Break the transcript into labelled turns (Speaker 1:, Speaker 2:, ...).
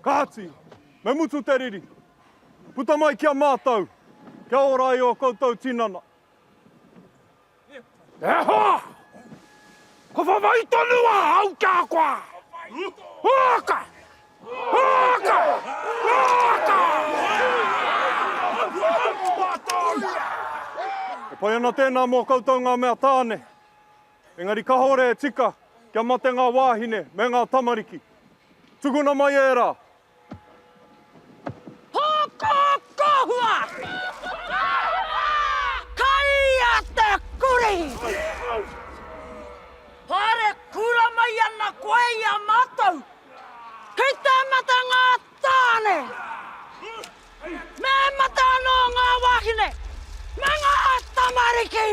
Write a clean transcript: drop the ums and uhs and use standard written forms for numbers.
Speaker 1: Kahati, me mutu te riri. Puta mai kia mātau. Kia ora i o koutou tinana. E hoa! Ko Whawhai Tonu a hau kia koa! Haka! Haka! Haka! E pai ana tēnā mō koutou ngā mea tāne. Engari ka hore e tika kia mate ngā wāhine me ngā tamariki. Tuguna mai e rā.
Speaker 2: Hoko kohua! Kaia te kuri! Hare kura mai ana koe ia mātou! Ki te mata ngā tāne! Me mata anō ngā wāhine! Me ngā tamariki!